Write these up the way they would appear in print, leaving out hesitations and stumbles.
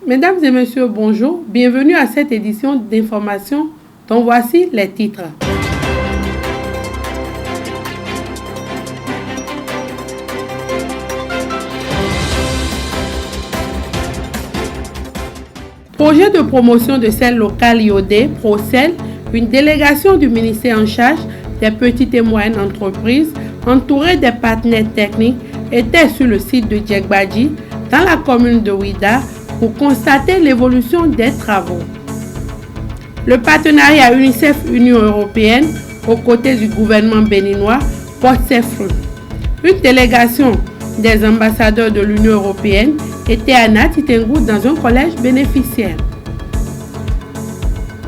Mesdames et messieurs, bonjour. Bienvenue à cette édition d'information dont voici les titres. Projet de promotion de sel local iodé, ProSel, une délégation du ministère en charge des petites et moyennes entreprises, entourée des partenaires techniques, était sur le site de Djegbadji, dans la commune de Ouidah, pour constater l'évolution des travaux. Le partenariat UNICEF-Union européenne, aux côtés du gouvernement béninois, porte ses fruits. Une délégation des ambassadeurs de l'Union européenne était à Nati Tengu dans un collège bénéficiaire.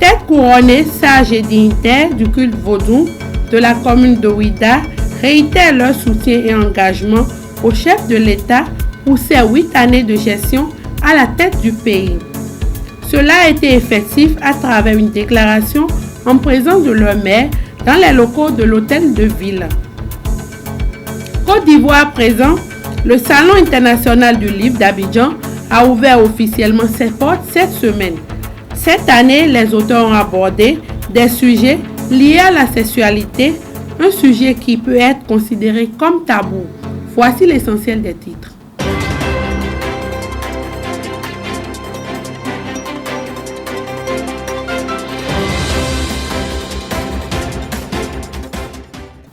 Tête couronnée, sages et dignitaires du culte vaudou de la commune de Ouidah réitèrent leur soutien et engagement au chef de l'État pour ses 8 années de gestion à la tête du pays. Cela a été effectif à travers une déclaration en présence de leur maire dans les locaux de l'hôtel de ville. Côte d'Ivoire à présent, le Salon international du livre d'Abidjan a ouvert officiellement ses portes cette semaine. Cette année, les auteurs ont abordé des sujets liés à la sexualité, un sujet qui peut être considéré comme tabou. Voici l'essentiel des titres.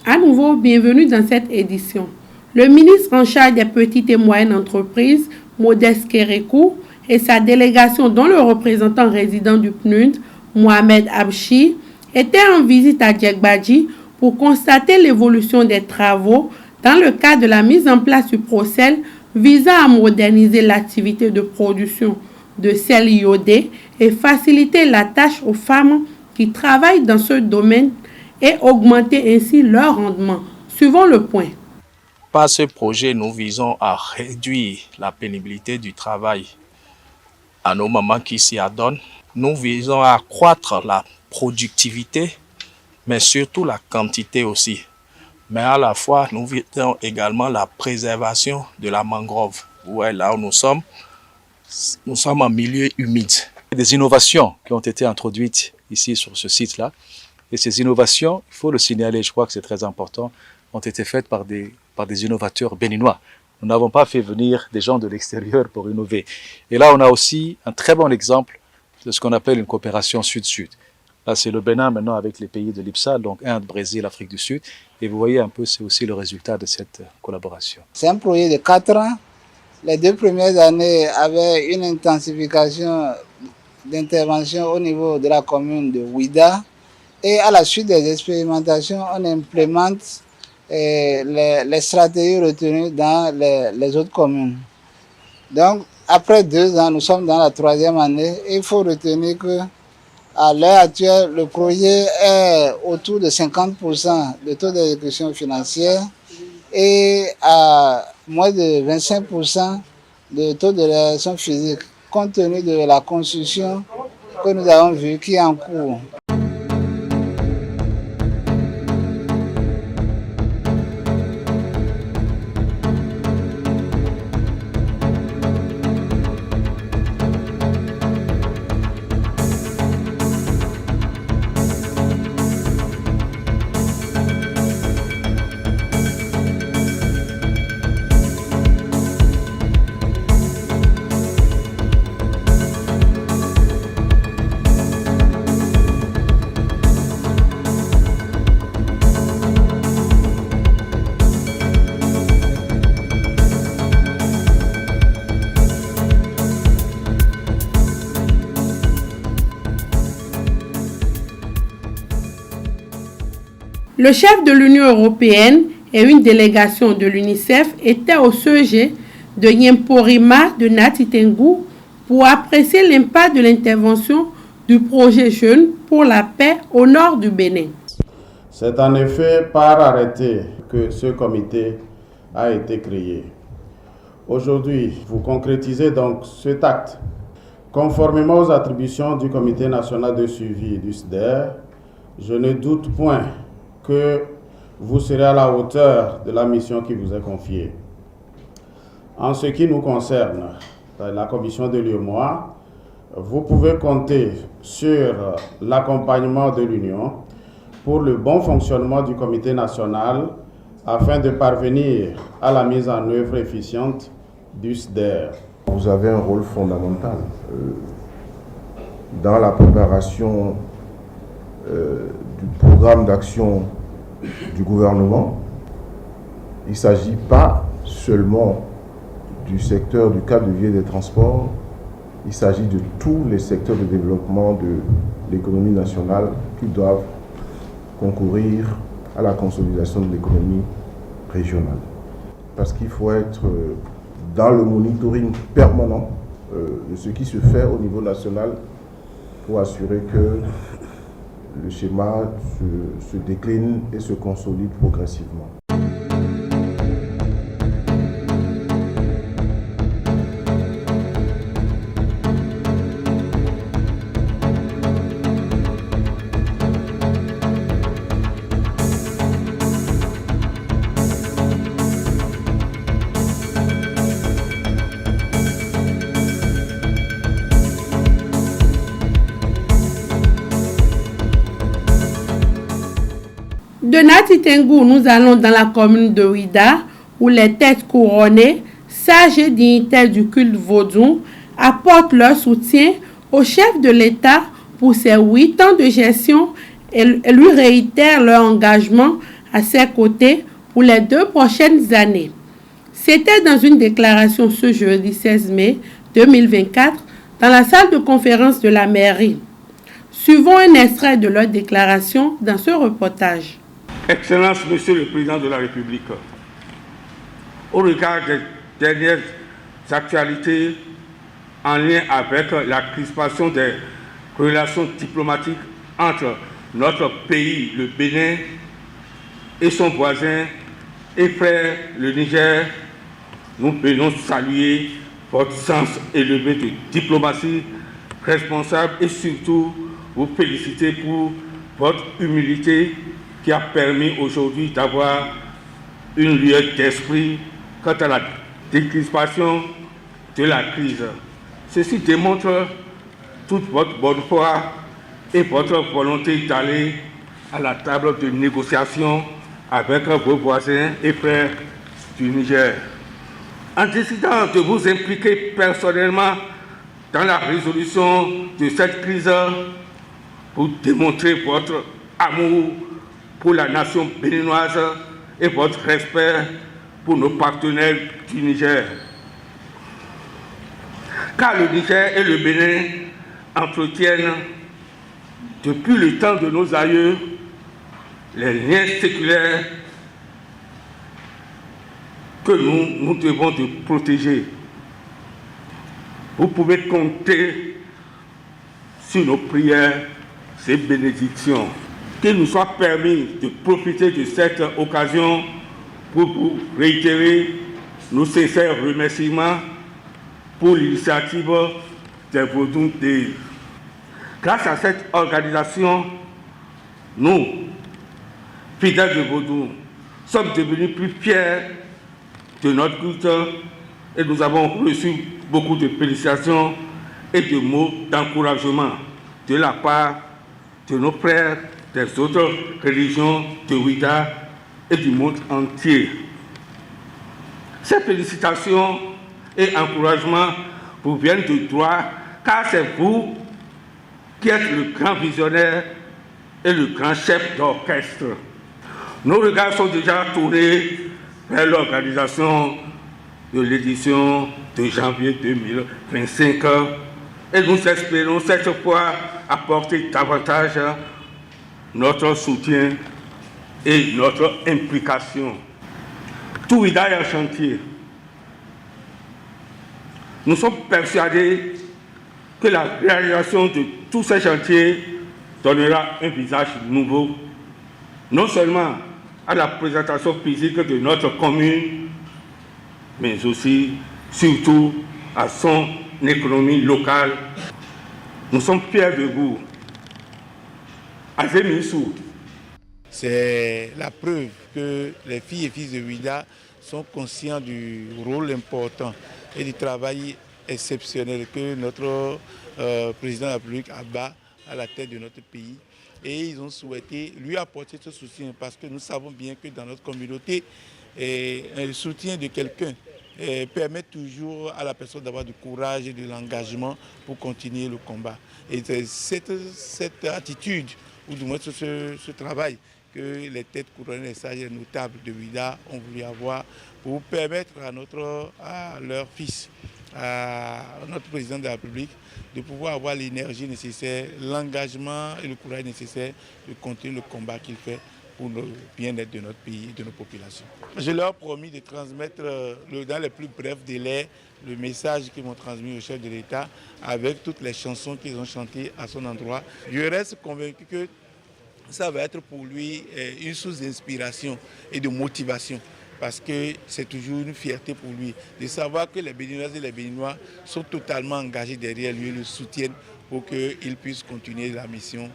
À nouveau, bienvenue dans cette édition. Le ministre en charge des petites et moyennes entreprises, Modeste Kérékou, et sa délégation, dont le représentant résident du PNUD, Mohamed Abchi, étaient en visite à Djegbadji pour constater l'évolution des travaux dans le cadre de la mise en place du ProSel visant à moderniser l'activité de production de sel iodé et faciliter la tâche aux femmes qui travaillent dans ce domaine et augmenter ainsi leur rendement. Suivons le point. Par ce projet, nous visons à réduire la pénibilité du travail à nos mamans qui s'y adonnent. Nous visons à accroître la productivité, mais surtout la quantité aussi. Mais à la fois, nous visons également la préservation de la mangrove. Ouais, là où nous sommes en milieu humide. Des innovations qui ont été introduites ici sur ce site-là. Et ces innovations, il faut le signaler, je crois que c'est très important, ont été faites par des innovateurs béninois. Nous n'avons pas fait venir des gens de l'extérieur pour innover. Et là, on a aussi un très bon exemple de ce qu'on appelle une coopération sud-sud. Là, c'est le Bénin maintenant avec les pays de l'IPSA, donc Inde, Brésil, Afrique du Sud. Et vous voyez un peu, c'est aussi le résultat de cette collaboration. C'est un projet de 4 ans. Les 2 premières années avaient une intensification d'intervention au niveau de la commune de Ouidah. Et à la suite des expérimentations, on implémente les stratégies retenues dans les autres communes. Donc, après 2 ans, nous sommes dans la 3e année. Et il faut retenir qu'à l'heure actuelle, le projet est autour de 50% de taux d'exécution financière et à moins de 25% de taux de réalisation physique, compte tenu de la construction que nous avons vue qui est en cours. Le chef de l'Union européenne et une délégation de l'UNICEF étaient au sujet de Nyemporima de Nati Tengu pour apprécier l'impact de l'intervention du projet Jeunes pour la paix au nord du Bénin. C'est en effet par arrêté que ce comité a été créé. Aujourd'hui, vous concrétisez donc cet acte. Conformément aux attributions du Comité national de suivi du SDER, je ne doute point que vous serez à la hauteur de la mission qui vous est confiée. En ce qui nous concerne, la commission de l'UEMOA, Vous pouvez compter sur l'accompagnement de l'Union pour le bon fonctionnement du comité national afin de parvenir à la mise en œuvre efficiente du SDER. Vous avez un rôle fondamental dans la préparation du programme d'action du gouvernement. Il ne s'agit pas seulement du secteur du cadre de vie et des transports, il s'agit de tous les secteurs de développement de l'économie nationale qui doivent concourir à la consolidation de l'économie régionale. Parce qu'il faut être dans le monitoring permanent de ce qui se fait au niveau national pour assurer que le schéma se décline et se consolide progressivement. De Nati Tengou, nous allons dans la commune de Ouida, où les têtes couronnées, sages et dignitaires du culte vaudou, apportent leur soutien au chef de l'État pour ses 8 ans de gestion et lui réitèrent leur engagement à ses côtés pour les 2 prochaines années. C'était dans une déclaration ce jeudi 16 mai 2024 dans la salle de conférence de la mairie. Suivons un extrait de leur déclaration dans ce reportage. Excellence, Monsieur le Président de la République, au regard des dernières actualités en lien avec la crispation des relations diplomatiques entre notre pays, le Bénin, et son voisin et frère, le Niger, nous venons saluer votre sens élevé de diplomatie responsable et surtout vous féliciter pour votre humilité qui a permis aujourd'hui d'avoir une lueur d'esprit quant à la décrispation de la crise. Ceci démontre toute votre bonne foi et votre volonté d'aller à la table de négociation avec vos voisins et frères du Niger. En décidant de vous impliquer personnellement dans la résolution de cette crise pour démontrer votre amour pour la nation béninoise et votre respect pour nos partenaires du Niger. Car le Niger et le Bénin entretiennent depuis le temps de nos aïeux les liens séculaires que nous devons de protéger. Vous pouvez compter sur nos prières et bénédictions. Qu'il nous soit permis de profiter de cette occasion pour vous réitérer nos sincères remerciements pour l'initiative des Vodou Day. Grâce à cette organisation, nous, fidèles de Vodou, sommes devenus plus fiers de notre culte et nous avons reçu beaucoup de félicitations et de mots d'encouragement de la part de nos frères des autres religions de Ouida et du monde entier. Ces félicitations et encouragements vous viennent de droit, car c'est vous qui êtes le grand visionnaire et le grand chef d'orchestre. Nos regards sont déjà tournés vers l'organisation de l'édition de janvier 2025 et nous espérons cette fois apporter davantage notre soutien et notre implication. Tout Ouida est en chantier. Nous sommes persuadés que la réalisation de tous ces chantiers donnera un visage nouveau, non seulement à la présentation physique de notre commune, mais aussi, surtout, à son économie locale. Nous sommes fiers de vous. Azemissou. C'est la preuve que les filles et fils de Ouida sont conscients du rôle important et du travail exceptionnel que notre président de la République Abba à la tête de notre pays. Et ils ont souhaité lui apporter ce soutien parce que nous savons bien que dans notre communauté, le soutien de quelqu'un permet toujours à la personne d'avoir du courage et de l'engagement pour continuer le combat. Et c'est cette attitude, ou du moins ce travail, que les têtes couronnées, les sages et notables de Ouida ont voulu avoir pour permettre à leur fils, à notre président de la République, de pouvoir avoir l'énergie nécessaire, l'engagement et le courage nécessaire de continuer le combat qu'il fait pour le bien-être de notre pays et de nos populations. Je leur ai promis de transmettre dans les plus brefs délais le message qu'ils m'ont transmis au chef de l'État avec toutes les chansons qu'ils ont chantées à son endroit. Je reste convaincu que ça va être pour lui une source d'inspiration et de motivation. Parce que c'est toujours une fierté pour lui de savoir que les Béninoises et les Béninois sont totalement engagés derrière lui et le soutiennent pour qu'il puisse continuer la mission.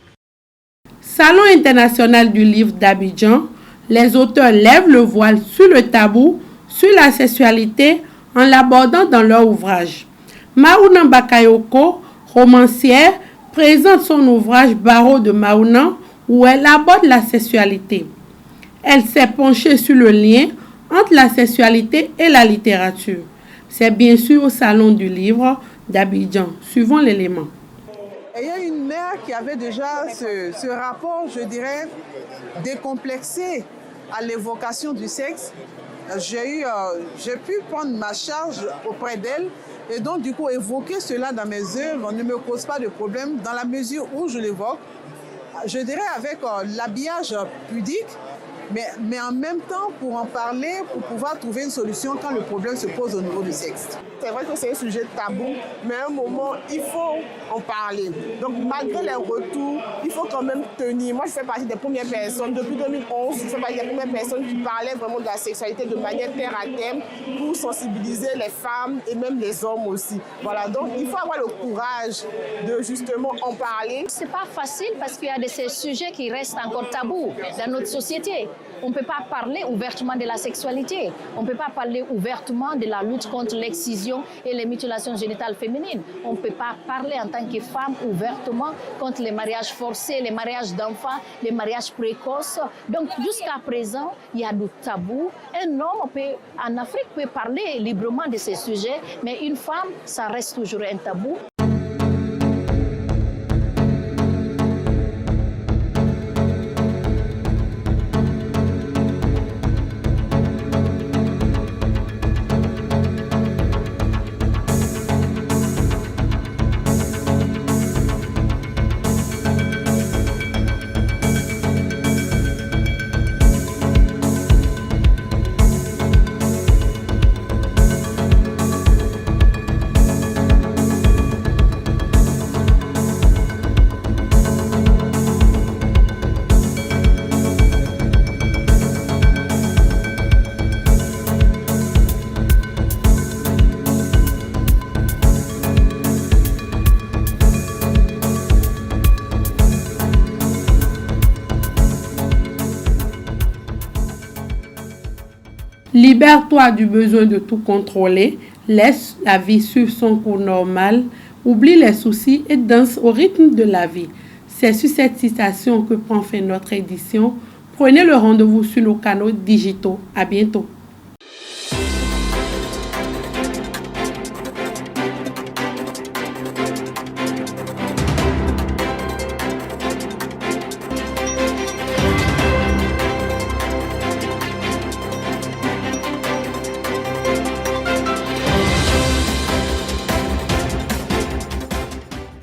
Salon international du livre d'Abidjan, les auteurs lèvent le voile sur le tabou, sur la sexualité en l'abordant dans leur ouvrage. Maounan Bakayoko, romancière, présente son ouvrage Barreau de Maounan où elle aborde la sexualité. Elle s'est penchée sur le lien entre la sexualité et la littérature. C'est bien sûr au Salon du livre d'Abidjan. Suivons l'élément. Il y a une mère qui avait déjà ce rapport, je dirais, décomplexé à l'évocation du sexe. J'ai pu prendre ma charge auprès d'elle et donc du coup évoquer cela dans mes œuvres ne me cause pas de problème dans la mesure où je l'évoque, je dirais avec l'habillage pudique, mais en même temps pour en parler, pour pouvoir trouver une solution quand le problème se pose au niveau du sexe. C'est vrai que c'est un sujet tabou, mais à un moment, il faut en parler. Donc malgré les retours, il faut quand même tenir. Moi, je fais partie des premières personnes, depuis 2011, je fais partie des premières personnes qui parlaient vraiment de la sexualité de manière terre à terre pour sensibiliser les femmes et même les hommes aussi. Voilà, donc il faut avoir le courage de justement en parler. C'est pas facile parce qu'il y a de ces sujets qui restent encore tabous dans notre société. On ne peut pas parler ouvertement de la sexualité. On ne peut pas parler ouvertement de la lutte contre l'excision et les mutilations génitales féminines. On ne peut pas parler en tant que femme ouvertement contre les mariages forcés, les mariages d'enfants, les mariages précoces. Donc jusqu'à présent, il y a du tabou. Un homme en Afrique peut parler librement de ces sujets, mais une femme, ça reste toujours un tabou. Libère-toi du besoin de tout contrôler, laisse la vie suivre son cours normal, oublie les soucis et danse au rythme de la vie. C'est sur cette citation que prend fin notre édition. Prenez le rendez-vous sur nos canaux digitaux. À bientôt.